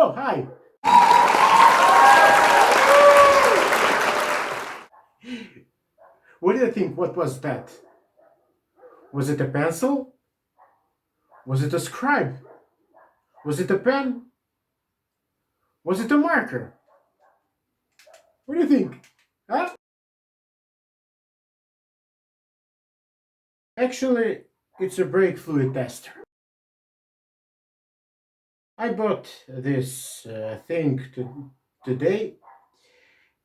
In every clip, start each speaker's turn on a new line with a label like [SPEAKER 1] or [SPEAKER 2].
[SPEAKER 1] Oh, hi. What do you think? What was that? Was it a pencil? Was it a scribe? Was it a pen? Was it a marker? What do you think? Huh? Actually, it's a brake fluid tester. I bought this thing today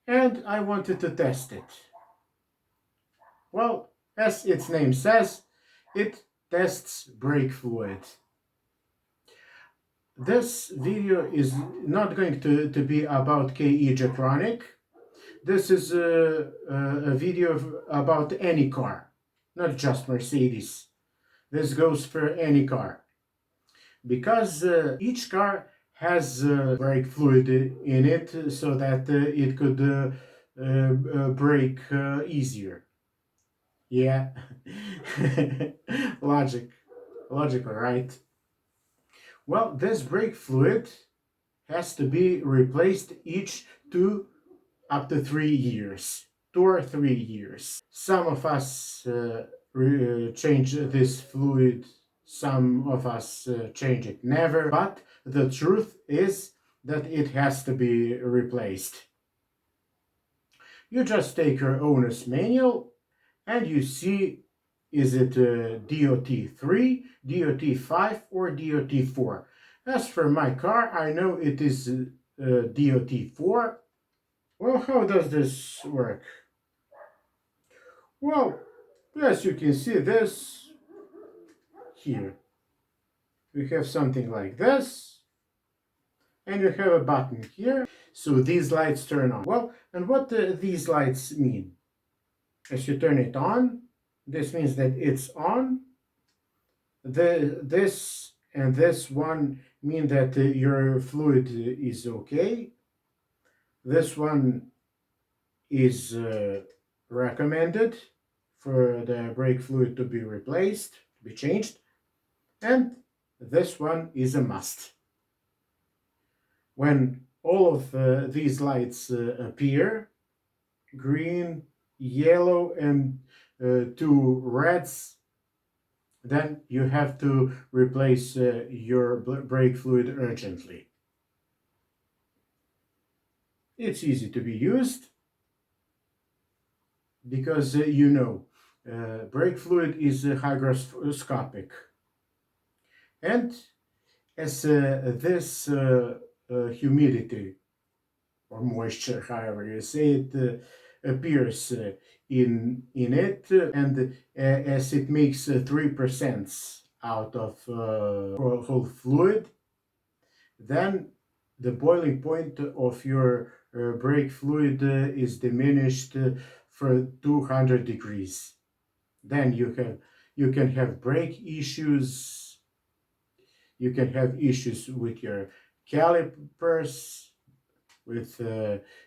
[SPEAKER 1] and I wanted to test it. Well, as its name says, it tests brake fluid. This video is not going to be about KE jetronic. This is a video about any car, not just Mercedes. This goes for any car. Because each car has brake fluid in it so that it could brake easier. Yeah, logical, right? Well, this brake fluid has to be replaced each 2 up to 3 years. 2 or 3 years. Some of us change this fluid, some of us change it never, but the truth is that it has to be replaced. You just take your owner's manual and you see, is it DOT3, DOT5 or DOT4? As for my car, I know it is DOT4. Well, how does this work? Well, as you can see this here. We have something like this, and you have a button here, so these lights turn on. Well, and what these lights mean? As you turn it on, this means that it's on. This and this one mean that your fluid is okay. This one is recommended for the brake fluid to be replaced, to be changed, and this one is a must. When all of these lights appear, green, yellow, and 2 reds, then you have to replace your brake fluid urgently. It's easy to be used because brake fluid is hygroscopic, and as this humidity or moisture, however you say it, appears in it, and as it makes 3% out of whole fluid, then the boiling point of your brake fluid is diminished for 200 degrees. Then you can have brake issues. You can have issues with your calipers, with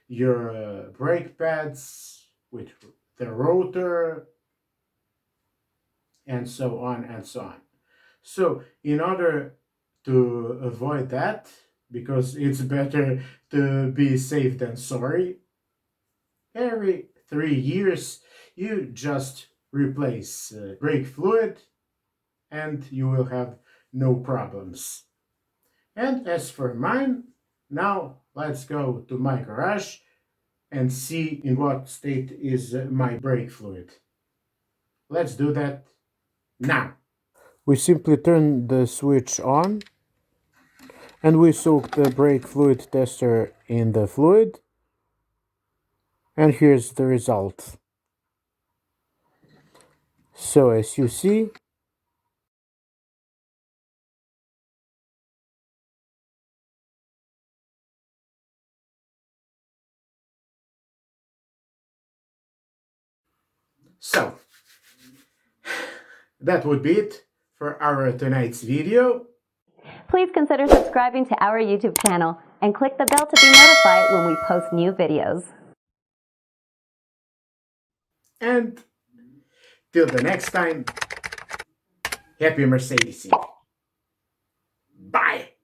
[SPEAKER 1] your brake pads, with the rotor, and so on and so on. So in order to avoid that, because it's better to be safe than sorry, every 3 years you just replace brake fluid and you will have no problems. And as for mine, now let's go to my garage and see in what state is my brake fluid. Let's do that now. We simply turn the switch on and we soak the brake fluid tester in the fluid, and here's the result. So as you see, so that would be it for our tonight's video.
[SPEAKER 2] Please consider subscribing to our YouTube channel and click the bell to be notified when we post new videos.
[SPEAKER 1] And till the next time, happy Mercedes. Bye!